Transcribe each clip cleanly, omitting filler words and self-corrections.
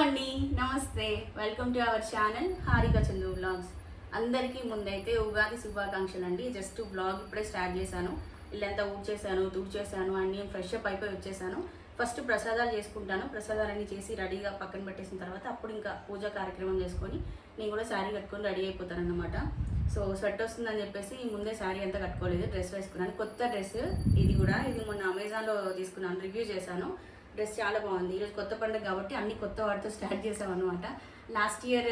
అండి, నమస్తే. Welcome to our channel Harika Chandu vlogs. అందరికీ ముందైతే ఉగాది శుభాకాంక్షలు అండి. జస్ట్ వ్లాగ్ ఇప్పుడే స్టార్ట్ చేశాను. ఇల్లంతా ఊడ్చేసాను, తుడిచేసాను, అన్నీ ఫ్రెష్ అప్ అయిపోయి వచ్చేసాను. ఫస్ట్ ప్రసాదాలు చేసుకుంటాను. ప్రసాదాలన్నీ చేసి రెడీగా పక్కన పెట్టేసిన తర్వాత అప్పుడు ఇంకా పూజా కార్యక్రమం చేసుకొని నేను కూడా శారీ కట్టుకొని రెడీ అయిపోతాను అన్నమాట. సో స్వెట్ వస్తుందని చెప్పేసి ముందే శారీ అంతా కట్టుకోలేదు, డ్రెస్ వేసుకున్నాను. కొత్త డ్రెస్ ఇది మొన్న అమెజాన్లో తీసుకున్నాను, రివ్యూ చేశాను. డ్రెస్ చాలా బాగుంది. ఈరోజు కొత్త పండుగ కాబట్టి అన్ని కొత్త వాటితో స్టార్ట్ చేసాం అనమాట. లాస్ట్ ఇయర్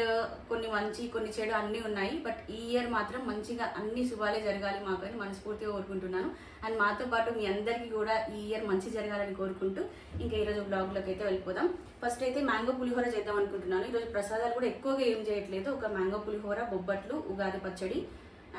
కొన్ని మంచి కొన్ని చెడు అన్నీ ఉన్నాయి, బట్ ఈ ఇయర్ మాత్రం మంచిగా అన్ని శుభాలే జరగాలి మాకు అని మనస్ఫూర్తిగా కోరుకుంటున్నాను. అండ్ మాతో పాటు మీ అందరికీ కూడా ఈ ఇయర్ మంచి జరగాలని కోరుకుంటూ ఇంకా ఈరోజు బ్లాగ్లోకి అయితే వెళ్ళిపోదాం. ఫస్ట్ అయితే మ్యాంగో పులిహోర చేద్దాం అనుకుంటున్నాను. ఈరోజు ప్రసాదాలు కూడా ఎక్కువగా ఏం చేయట్లేదు. ఒక మ్యాంగో పులిహోర, బొబ్బట్లు, ఉగాది పచ్చడి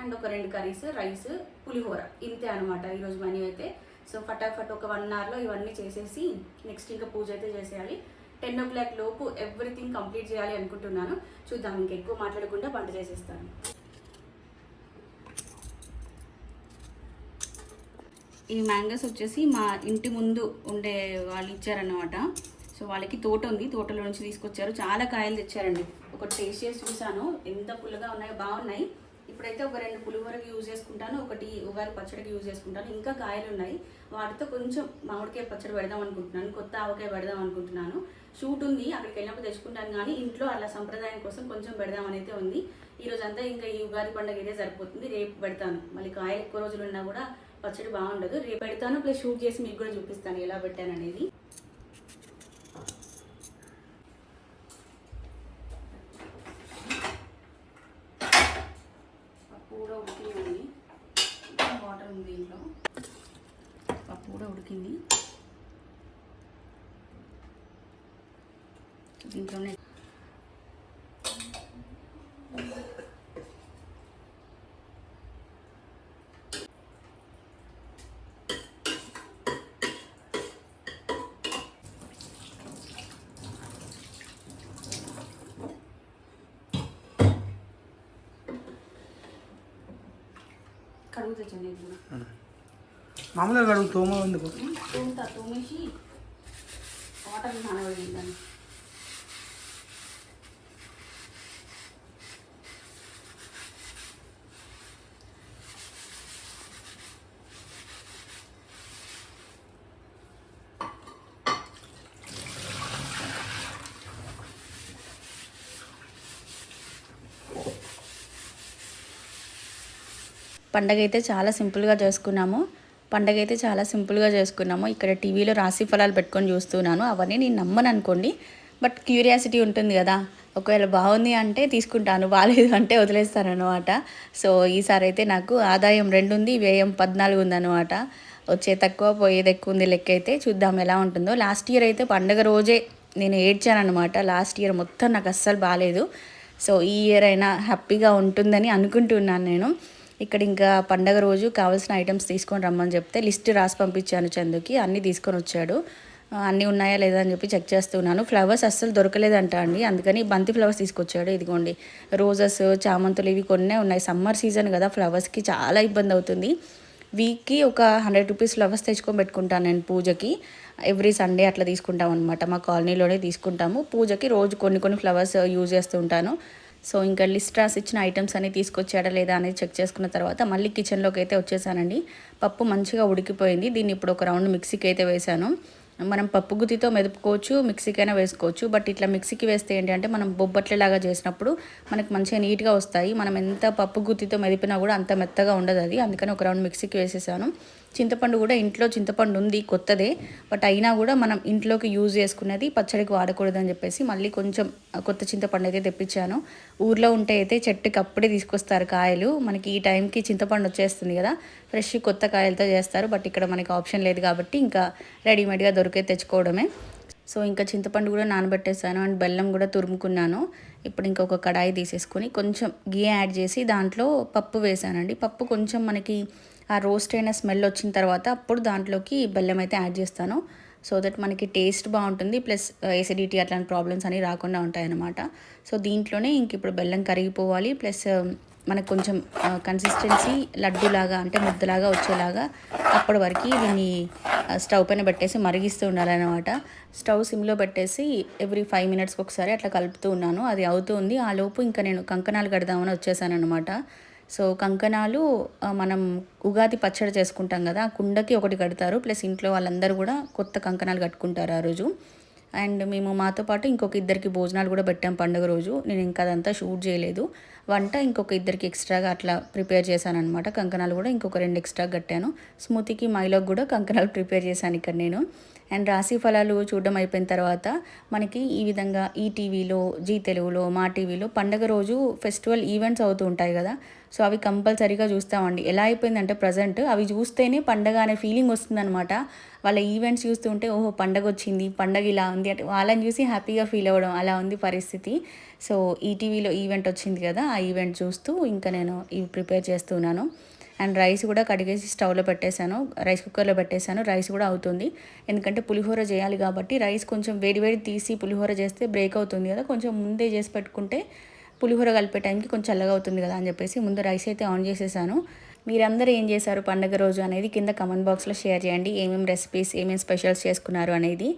అండ్ ఒక 2 కర్రీస్, రైస్, పులిహోర, ఇంతే అనమాట ఈరోజు మెనూ అయితే. సో ఫటాఫట్ ఒక 1 అవర్లో ఇవన్నీ చేసేసి నెక్స్ట్ ఇంకా పూజ అయితే చేసేయాలి. 10 o'clock లోపు ఎవ్రీథింగ్ కంప్లీట్ చేయాలి అనుకుంటున్నాను. చూద్దాం, ఇంకా ఎక్కువ మాట్లాడకుండా వంట చేసేస్తాను. ఈ మ్యాంగోస్ వచ్చేసి మా ఇంటి ముందు ఉండే వాళ్ళు ఇచ్చారన్నమాట. సో వాళ్ళకి తోట ఉంది, తోటలో నుంచి తీసుకొచ్చారు. చాలా కాయలు తెచ్చారండి. ఒకటి టేస్ట్ చేసి చూసాను, ఎంత పుల్లగా ఉన్నాయో, బాగున్నాయి. ఇప్పుడైతే ఒక 2 పులిహోరకి యూజ్ చేసుకుంటాను, ఒకటి ఉగాది పచ్చడికి యూజ్ చేసుకుంటాను. ఇంకా కాయలు ఉన్నాయి, వాటితో కొంచెం మామిడికాయ పచ్చడి పెడదాం అనుకుంటున్నాను, కొత్త ఆవకాయ పెడదాం అనుకుంటున్నాను. షూట్ ఉంది, అక్కడికి వెళ్ళినప్పుడు తెచ్చుకుంటాను, కానీ ఇంట్లో అలా సంప్రదాయం కోసం కొంచెం పెడదామని అయితే ఉంది. ఈరోజు అంతా ఇంకా ఈ ఉగాది పండుగ అయితే సరిపోతుంది. రేపు పెడతాను. మళ్ళీ కాయలు ఎక్కువ రోజులు ఉన్నా కూడా పచ్చడి బాగుండదు. రేపు పెడతాను, ప్లస్ షూట్ చేసి మీకు కూడా చూపిస్తాను ఎలా పెట్టాను అనేది. కూడా ఉడికింది, వాటర్ ఉంది దీంట్లో. పప్పు కూడా ఉడికింది. దీంట్లోనే కడుగు తెచ్చండి. మామూలుగా కడుగు, తోమ ఎందుకు తోమేసి వాటర్ నానబడిందని. పండగ అయితే చాలా సింపుల్గా చేసుకున్నాము. ఇక్కడ టీవీలో రాశి ఫలాలు పెట్టుకొని చూస్తున్నాను. అవన్నీ నేను నమ్మను అనుకోండి, బట్ క్యూరియాసిటీ ఉంటుంది కదా. ఒకవేళ బాగుంది అంటే తీసుకుంటాను, బాగాలేదు అంటే వదిలేస్తాను అనమాట. సో ఈసారి అయితే నాకు ఆదాయం 2 ఉంది, వ్యయం 14 ఉందన్నమాట. వచ్చే తక్కువ పోయేది ఎక్కువ ఉంది లెక్క. అయితే చూద్దాం ఎలా ఉంటుందో. లాస్ట్ ఇయర్ అయితే పండగ రోజే నేను ఏడ్చాను అనమాట. లాస్ట్ ఇయర్ మొత్తం నాకు అస్సలు బాగాలేదు. సో ఈ ఇయర్ అయినా హ్యాపీగా ఉంటుందని అనుకుంటున్నాను నేను. ఇక్కడ ఇంకా పండగ రోజు కావాల్సిన ఐటమ్స్ తీసుకొని రమ్మని చెప్తే లిస్ట్ రాసి పంపించాను చందుకి. అన్నీ తీసుకొని వచ్చాడు. అన్నీ ఉన్నాయా లేదా అని చెప్పి చెక్ చేస్తున్నాను. ఫ్లవర్స్ అస్సలు దొరకలేదంట అండి, అందుకని బంతి ఫ్లవర్స్ తీసుకొచ్చాడు. ఇదిగోండి, రోజెస్, చామంతులు ఇవి కొన్నే ఉన్నాయి. సమ్మర్ సీజన్ కదా, ఫ్లవర్స్కి చాలా ఇబ్బంది అవుతుంది. వీక్కి ఒక 100 రూపీస్ ఫ్లవర్స్ తెచ్చుకొని పెట్టుకుంటాను నేను పూజకి. ఎవ్రీ సండే అట్లా తీసుకుంటాం అనమాట. మా కాలనీలోనే తీసుకుంటాము. పూజకి రోజు కొన్ని ఫ్లవర్స్ యూజ్ చేస్తూ ఉంటాను. సో ఇంకా లిస్ట్ రాసి ఇచ్చిన ఐటమ్స్ అన్నీ తీసుకొచ్చాడా లేదా అనేది చెక్ చేసుకున్న తర్వాత మళ్ళీ కిచెన్లోకి అయితే వచ్చేసానండి. పప్పు మంచిగా ఉడికిపోయింది. దీన్ని ఇప్పుడు ఒక రౌండ్ మిక్సీకి అయితే వేసాను. మనం పప్పు గుత్తితో మెదుపుకోవచ్చు, మిక్సీకైనా వేసుకోవచ్చు. బట్ ఇట్లా మిక్సీకి వేస్తే ఏంటంటే మనం బొబ్బట్లలాగా చేసినప్పుడు మనకు మంచిగా నీట్గా వస్తాయి. మనం ఎంత పప్పు గుత్తితో మెదిపినా కూడా అంత మెత్తగా ఉండదు అది. అందుకని ఒక రౌండ్ మిక్సీకి వేసేసాను. చింతపండు కూడా ఇంట్లో చింతపండు ఉంది, కొత్తదే, బట్ అయినా కూడా మనం ఇంట్లోకి యూజ్ చేసుకునేది పచ్చడికి వాడకూడదని చెప్పేసి మళ్ళీ కొంచెం కొత్త చింతపండు అయితే తెప్పించాను. ఊర్లో ఉంటే అయితే చెట్టుకి అప్పుడే తీసుకొస్తారు కాయలు. మనకి ఈ టైంకి చింతపండు వచ్చేస్తుంది కదా, ఫ్రెష్ కొత్త కాయలతో చేస్తారు. బట్ ఇక్కడ మనకి ఆప్షన్ లేదు కాబట్టి ఇంకా రెడీమేడ్గా దొరికే తెచ్చుకోవడమే. సో ఇంకా చింతపండు కూడా నానబెట్టేసాను అండ్ బెల్లం కూడా తురుముకున్నాను. ఇప్పుడు ఇంకొక కడాయి తీసేసుకొని కొంచెం గీ యాడ్ చేసి దాంట్లో పప్పు వేసానండి. పప్పు కొంచెం మనకి ఆ రోస్ట్ అయిన స్మెల్ వచ్చిన తర్వాత అప్పుడు దాంట్లోకి బెల్లం అయితే యాడ్ చేస్తాను. సో దట్ మనకి టేస్ట్ బాగుంటుంది, ప్లస్ ఎసిడిటీ అట్లాంటి ప్రాబ్లమ్స్ అని రాకుండా ఉంటాయన్నమాట. సో దీంట్లోనే ఇంక ఇప్పుడు బెల్లం కరిగిపోవాలి, ప్లస్ మనకు కొంచెం కన్సిస్టెన్సీ లడ్డులాగా అంటే ముద్దలాగా వచ్చేలాగా అప్పటి వరకు దీన్ని స్టవ్ పైన పెట్టేసి మరిగిస్తూ ఉండాలన్నమాట. స్టవ్ సిమ్లో పెట్టేసి ఎవ్రీ 5 మినిట్స్కి ఒకసారి అట్లా కలుపుతూ ఉన్నాను. అది అవుతుంది. ఆ లోపు ఇంకా నేను కంకణాలు కడదామని వచ్చేసాను అనమాట. సో కంకణాలు మనం ఉగాది పచ్చడి చేసుకుంటాం కదా, ఆ కుండకి ఒకటి కడతారు. ప్లస్ ఇంట్లో వాళ్ళందరూ కూడా కొత్త కంకణాలు కట్టుకుంటారు ఆ రోజు. అండ్ మేము మాతో పాటు ఇంకొక ఇద్దరికి భోజనాలు కూడా పెట్టాం పండుగ రోజు. నేను ఇంకా అదంతా షూట్ చేయలేదు. వంట ఇంకొక ఇద్దరికి ఎక్స్ట్రాగా అట్లా ప్రిపేర్ చేశాను అనమాట. కంకణాలు కూడా ఇంకొక 2 ఎక్స్ట్రా కట్టాను. స్మూతీకి మైలోకి కూడా కంకణాలు ప్రిపేర్ చేశాను ఇక్కడ నేను. అండ్ రాశి ఫలాలు చూడడం అయిపోయిన తర్వాత మనకి ఈ విధంగా ఈ టీవీలో, జీ తెలుగులో, మా టీవీలో పండగ రోజు ఫెస్టివల్ ఈవెంట్స్ అవుతూ ఉంటాయి కదా. సో అవి కంపల్సరీగా చూస్తామండి. ఎలా అయిపోయిందంటే ప్రజెంట్ అవి చూస్తేనే పండగ అనే ఫీలింగ్ వస్తుందన్నమాట. వాళ్ళ ఈవెంట్స్ చూస్తుంటే ఓహో పండగ వచ్చింది, పండగ ఇలా ఉంది అంటే వాళ్ళని చూసి హ్యాపీగా ఫీల్ అవ్వడం అలా ఉంది పరిస్థితి. సో ఈటీవీలో ఈవెంట్ వచ్చింది కదా, ఆ ఈవెంట్ చూస్తూ ఇంకా నేను ఇవి ప్రిపేర్ చేస్తున్నాను. అండ్ రైస్ కూడా కడిగేసి స్టవ్లో పెట్టేశాను, రైస్ కుక్కర్లో పెట్టేశాను. రైస్ కూడా అవుతుంది, ఎందుకంటే పులిహోర చేయాలి కాబట్టి రైస్ కొంచెం వేడివేడి తీసి పులిహోర చేస్తే బ్రేక్ అవుతుంది కదా, కొంచెం ముందే చేసి పెట్టుకుంటే పులిహోర కలిపే టైంకి కొంచెం చల్లగా అవుతుంది కదా అని చెప్పేసి ముందు రైస్ అయితే ఆన్ చేసేసాను. మీరందరూ ఏం చేశారు పండగ రోజు అనేది కింద కమెంట్ బాక్స్లో షేర్ చేయండి. ఏమేమి రెసిపీస్, ఏమేమి స్పెషల్స్ చేసుకున్నారు అనేది.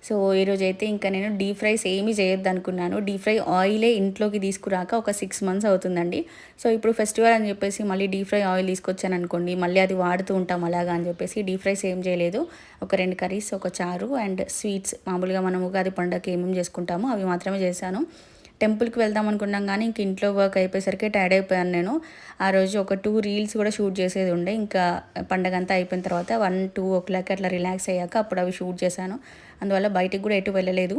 సో ఈరోజు అయితే ఇంకా నేను డీప్ ఫ్రైస్ ఏమీ చేయొద్దు అనుకున్నాను. డీప్ ఫ్రై ఆయిలే ఇంట్లోకి తీసుకురాక ఒక 6 మంత్స్ అవుతుందండి. సో ఇప్పుడు ఫెస్టివల్ అని చెప్పేసి మళ్ళీ డీప్ ఫ్రై ఆయిల్ తీసుకొచ్చాను అనుకోండి, మళ్ళీ అది వాడుతూ ఉంటాం అలాగా అని చెప్పేసి డీప్ ఫ్రైస్ ఏం చేయలేదు. ఒక 2 కర్రీస్, ఒక చారు అండ్ స్వీట్స్ మామూలుగా మనం ఉగాది పండగకి ఏమేమి చేసుకుంటామో అవి మాత్రమే చేశాను. టెంపుల్కి వెళ్దాం అనుకున్నాం కానీ ఇంక ఇంట్లో వర్క్ అయిపోయేసరికి టైర్డ్ అయిపోయాను నేను. ఆ రోజు ఒక 2 రీల్స్ కూడా షూట్ చేసేది ఉండే. ఇంకా పండగ అంతా అయిపోయిన తర్వాత 1-2 ఓ క్లాక్ అట్లా రిలాక్స్ అయ్యాక అప్పుడు అవి షూట్ చేశాను. అందువల్ల బయటికి కూడా ఎటు వెళ్ళలేదు.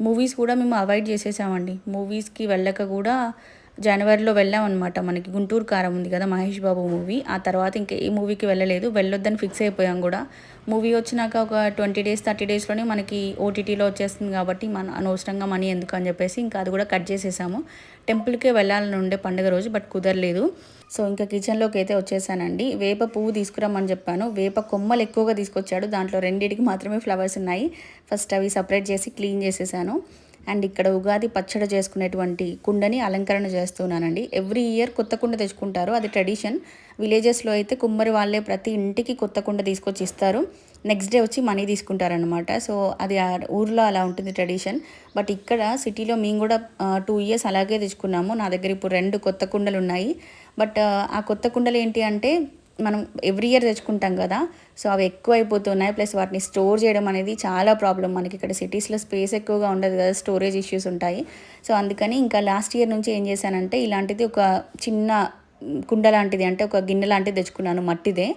మూవీస్ కూడా మేము అవాయిడ్ చేసేసామండి. మూవీస్కి వెళ్ళక కూడా జనవరిలో వెళ్ళామన్నమాట. మనకి గుంటూరు కారం ఉంది కదా మహేష్ బాబు మూవీ, ఆ తర్వాత ఇంకా ఏ మూవీకి వెళ్ళలేదు. వెళ్ళొద్దని ఫిక్స్ అయిపోయాం కూడా. మూవీ వచ్చినాక ఒక 20 డేస్ 30 డేస్లోనే మనకి ఓటీటీలో వచ్చేస్తుంది కాబట్టి అనవసరంగా మనీ ఎందుకు అని చెప్పేసి ఇంకా అది కూడా కట్ చేసేసాము. టెంపుల్కే వెళ్ళాలని ఉండే పండుగ రోజు, బట్ కుదరలేదు. సో ఇంకా కిచెన్లోకి అయితే వచ్చేసానండి. వేప పువ్వు తీసుకురమ్మని చెప్పాను, వేప కొమ్మలు ఎక్కువగా తీసుకొచ్చాడు. దాంట్లో 2టికి మాత్రమే ఫ్లవర్స్ ఉన్నాయి. ఫస్ట్ అవి సపరేట్ చేసి క్లీన్ చేసేసాను. అండ్ ఇక్కడ ఉగాది పచ్చడి చేసుకునేటువంటి కుండని అలంకరణ చేస్తున్నానండి. ఎవ్రీ ఇయర్ కొత్త కుండ తెచ్చుకుంటారు, అది ట్రెడిషన్. విలేజెస్లో అయితే కుమ్మరి వాళ్ళే ప్రతి ఇంటికి కొత్త కుండ తీసుకొచ్చి ఇస్తారు. నెక్స్ట్ డే వచ్చి మనీ తీసుకుంటారనమాట. సో అది ఆ ఊర్లో అలా ఉంటుంది ట్రెడిషన్. బట్ ఇక్కడ సిటీలో మేము కూడా 2 ఇయర్స్ అలాగే తెచ్చుకున్నాము. నా దగ్గర ఇప్పుడు 2 కొత్త కుండలు ఉన్నాయి. బట్ ఆ కొత్త కుండలు ఏంటి అంటే మనం ఎవ్రీ ఇయర్ తెచ్చుకుంటాం కదా, సో అవి ఎక్కువ అయిపోతున్నాయి. ప్లస్ వాటిని స్టోర్ చేయడం అనేది చాలా ప్రాబ్లం. మనకి ఇక్కడ సిటీస్లో స్పేస్ ఎక్కువగా ఉండదు కదా, స్టోరేజ్ ఇష్యూస్ ఉంటాయి. సో అందుకని ఇంకా లాస్ట్ ఇయర్ నుంచి ఏం చేశానంటే ఇలాంటిది ఒక చిన్న కుండ లాంటిది, అంటే ఒక గిన్నె లాంటిది తెచ్చుకున్నాను, మట్టిదే.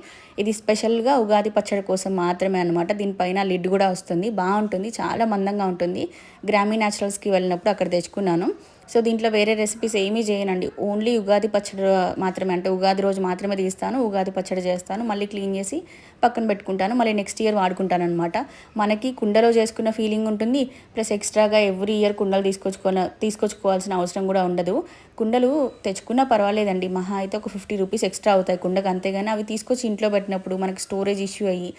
ఇది స్పెషల్గా ఉగాది పచ్చడి కోసం మాత్రమే అనమాట. దీనిపైన లిడ్ కూడా వస్తుంది, బాగుంటుంది, చాలా మందంగా ఉంటుంది. గ్రామీ న్యాచురల్స్కి వెళ్ళినప్పుడు అక్కడ తెచ్చుకున్నాను. సో దీంట్లో వేరే రెసిపీస్ ఏమీ చేయనండి, ఓన్లీ ఉగాది పచ్చడి మాత్రమే. అంటే ఉగాది రోజు మాత్రమే తీస్తాను, ఉగాది పచ్చడి చేస్తాను, మళ్ళీ క్లీన్ చేసి పక్కన పెట్టుకుంటాను, మళ్ళీ నెక్స్ట్ ఇయర్ వాడుకుంటాను అనమాట. మనకి కుండలో చేసుకున్న ఫీలింగ్ ఉంటుంది. ప్లస్ ఎక్స్ట్రాగా ఎవ్రీ ఇయర్ కుండలు తీసుకొచ్చుకోవాల్సిన అవసరం కూడా ఉండదు. కుండలు తెచ్చుకున్నా పర్వాలేదండి, మహా అయితే ఒక 50 రూపీస్ ఎక్స్ట్రా అవుతాయి కుండకు, అంతేగాని అవి తీసుకొచ్చి ఇంట్లో పెట్టినప్పుడు మనకి స్టోరేజ్ ఇష్యూ అయ్యి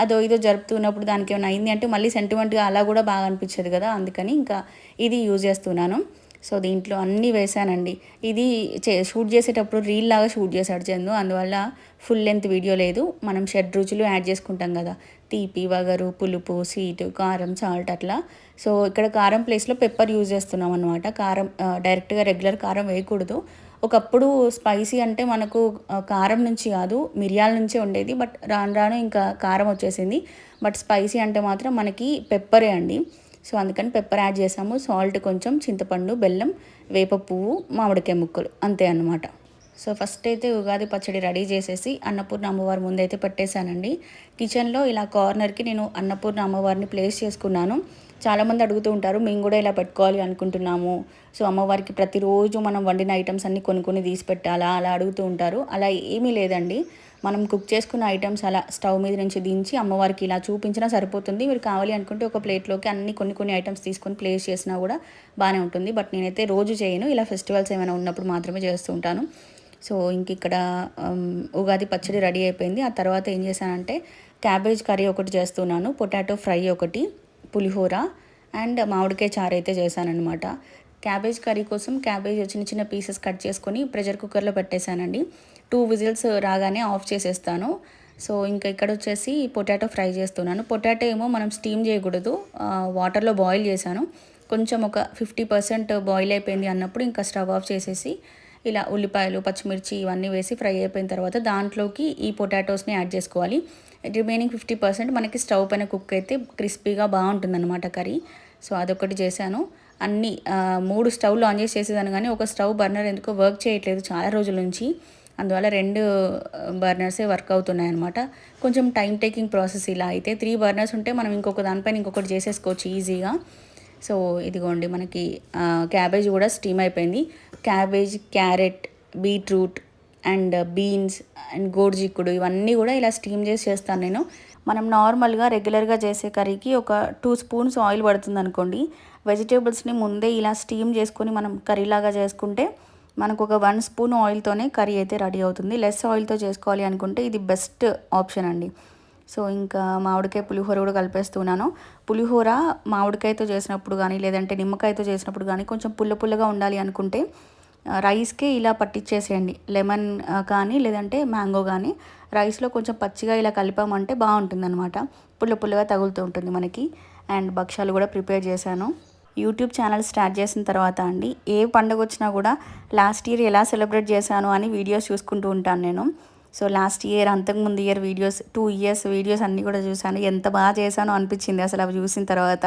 అదో ఇదో జరుపుతున్నప్పుడు దానికి ఏమైనా అయింది అంటే మళ్ళీ సెంటిమెంట్గా అలా కూడా బాగా అనిపించదు కదా, అందుకని ఇంకా ఇది యూజ్ చేస్తున్నాను. సో దీంట్లో అన్నీ వేసానండి. ఇది షూట్ చేసేటప్పుడు రీల్ లాగా షూట్ చేశాడు చందు, అందువల్ల ఫుల్ లెంత్ వీడియో లేదు. మనం 6 రుచులు యాడ్ చేసుకుంటాం కదా, తీపి, వగరు, పులుపు, స్వీట్, కారం, సాల్ట్ అట్లా. సో ఇక్కడ కారం ప్లేస్లో పెప్పర్ యూజ్ చేస్తున్నాం అనమాట. కారం డైరెక్ట్గా రెగ్యులర్ కారం వేయకూడదు. ఒకప్పుడు స్పైసీ అంటే మనకు కారం నుంచి కాదు మిరియాల నుంచే ఉండేది, బట్ రాను రాను ఇంకా కారం వచ్చేసింది. బట్ స్పైసీ అంటే మాత్రం మనకి పెప్పరే అండి. సో అందుకని పెప్పర్ యాడ్ చేసాము, సాల్ట్ కొంచెం, చింతపండు, బెల్లం, వేప పువ్వు, మామిడికాయ ముక్కలు, అంతే అన్నమాట. సో ఫస్ట్ అయితే ఉగాది పచ్చడి రెడీ చేసేసి అన్నపూర్ణ అమ్మవారి ముందైతే పెట్టేశానండి. కిచెన్లో ఇలా కార్నర్కి నేను అన్నపూర్ణ అమ్మవారిని ప్లేస్ చేసుకున్నాను. చాలామంది అడుగుతూ ఉంటారు, మేము కూడా ఇలా పెట్టుకోవాలి అనుకుంటున్నాము, సో అమ్మవారికి ప్రతిరోజు మనం వండిన ఐటమ్స్ అన్నీ కొన్ని తీసి పెట్టాలా అలా అడుగుతూ ఉంటారు. అలా ఏమీ లేదండి, మనం కుక్ చేసుకున్న ఐటమ్స్ అలా స్టవ్ మీద నుంచి దించి అమ్మవారికి ఇలా చూపించినా సరిపోతుంది. మీరు కావాలి అనుకుంటే ఒక ప్లేట్లోకి అన్ని కొన్ని ఐటమ్స్ తీసుకొని ప్లేస్ చేసినా కూడా బాగానే ఉంటుంది. బట్ నేనైతే రోజు చేయను, ఇలా ఫెస్టివల్స్ ఏమైనా ఉన్నప్పుడు మాత్రమే చేస్తూ ఉంటాను. సో ఇంక ఇక్కడ ఉగాది పచ్చడి రెడీ అయిపోయింది. ఆ తర్వాత ఏం చేశానంటే క్యాబేజ్ కర్రీ ఒకటి చేస్తున్నాను, పొటాటో ఫ్రై ఒకటి, పులిహోర అండ్ మామిడికాయ చారు అయితే చేశానన్నమాట. క్యాబేజ్ కర్రీ కోసం క్యాబేజ్ చిన్న చిన్న పీసెస్ కట్ చేసుకొని ప్రెషర్ కుక్కర్లో పెట్టేశానండి. 2 విజిల్స్ రాగానే ఆఫ్ చేసేస్తాను. సో ఇంకా ఇక్కడ వచ్చేసి పొటాటో ఫ్రై చేస్తున్నాను. పొటాటో ఏమో మనం స్టీమ్ చేయకూడదు, వాటర్లో బాయిల్ చేశాను. కొంచెం ఒక 50% బాయిల్ అయిపోయింది అన్నప్పుడు ఇంకా స్టవ్ ఆఫ్ చేసేసి ఇలా ఉల్లిపాయలు, పచ్చిమిర్చి ఇవన్నీ వేసి ఫ్రై అయిపోయిన తర్వాత దాంట్లోకి ఈ పొటాటోస్ని యాడ్ చేసుకోవాలి. రిమైనింగ్ 50% మనకి స్టవ్ పైన కుక్ అయితే క్రిస్పీగా బాగుంటుందన్నమాట కర్రీ. సో అదొకటి చేశాను. అన్నీ 3 స్టవ్లు ఆన్ చేసి చేసేదాన్ని, కానీ ఒక స్టవ్ బర్నర్ ఎందుకో వర్క్ చేయట్లేదు చాలా రోజుల నుంచి. అందువల్ల 2 బర్నర్సే వర్క్ అవుతున్నాయి అనమాట. కొంచెం టైం టేకింగ్ ప్రాసెస్ ఇలా అయితే. 3 బర్నర్స్ ఉంటే మనం ఇంకొక దానిపైన ఇంకొకటి చేసేసుకోవచ్చు ఈజీగా. సో ఇదిగోండి మనకి క్యాబేజ్ కూడా స్టీమ్ అయిపోయింది. Cabbage, carrot, beetroot and beans and గోరుచిక్కుడు ఇవన్నీ కూడా ఇలా స్టీమ్ చేసి చేస్తాను నేను. మనం నార్మల్గా రెగ్యులర్గా చేసే కర్రీకి ఒక 2 స్పూన్స్ ఆయిల్ పడుతుంది అనుకోండి. వెజిటేబుల్స్ని ముందే ఇలా స్టీమ్ చేసుకొని మనం కర్రీలాగా చేసుకుంటే మనకు ఒక 1 స్పూన్ ఆయిల్తోనే కర్రీ అయితే రెడీ అవుతుంది. లెస్ ఆయిల్తో చేసుకోవాలి అనుకుంటే ఇది బెస్ట్ ఆప్షన్ అండి. సో ఇంకా మామిడికాయ పులిహోర కూడా కలిపేస్తున్నాను. పులిహోర మామిడికాయతో చేసినప్పుడు కానీ లేదంటే నిమ్మకాయతో చేసినప్పుడు కానీ కొంచెం పుల్లగా ఉండాలి అనుకుంటే రైస్కే ఇలా పట్టించేసేయండి. లెమన్ కానీ లేదంటే మ్యాంగో కానీ రైస్లో కొంచెం పచ్చిగా ఇలా కలిపామంటే బాగుంటుందన్నమాట. పుల్లగా తగులుతూ ఉంటుంది మనకి. అండ్ భక్షాలు కూడా ప్రిపేర్ చేశాను. యూట్యూబ్ ఛానల్ స్టార్ట్ చేసిన తర్వాత అండి, ఏ పండుగ వచ్చినా కూడా లాస్ట్ ఇయర్ ఎలా సెలబ్రేట్ చేశాను అని వీడియోస్ చూసుకుంటూ ఉంటాను నేను. సో లాస్ట్ ఇయర్, అంతకుముందు ఇయర్ వీడియోస్, 2 ఇయర్స్ వీడియోస్ అన్నీ కూడా చూశాను. ఎంత బాగా చేశానో అనిపించింది అసలు అవి చూసిన తర్వాత.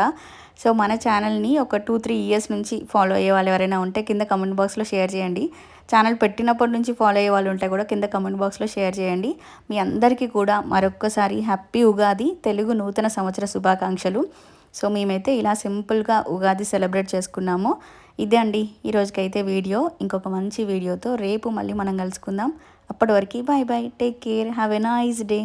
సో మన ఛానల్ని ఒక 2-3 ఇయర్స్ నుంచి ఫాలో అయ్యే వాళ్ళు ఎవరైనా ఉంటే కింద కమెంట్ బాక్స్లో షేర్ చేయండి. ఛానల్ పెట్టినప్పటి నుంచి ఫాలో అయ్యే వాళ్ళు ఉంటే కూడా కింద కమెంట్ బాక్స్లో షేర్ చేయండి. మీ అందరికీ కూడా మరొక్కసారి హ్యాపీ ఉగాది, తెలుగు నూతన సంవత్సర శుభాకాంక్షలు. సో మేమైతే ఇలా సింపుల్గా ఉగాది సెలబ్రేట్ చేసుకున్నాము. ఇదే అండి ఈరోజుకైతే వీడియో. ఇంకొక మంచి వీడియోతో రేపు మళ్ళీ మనం కలుసుకుందాం. అప్పటి వరకు bye bye, take care, have a nice day.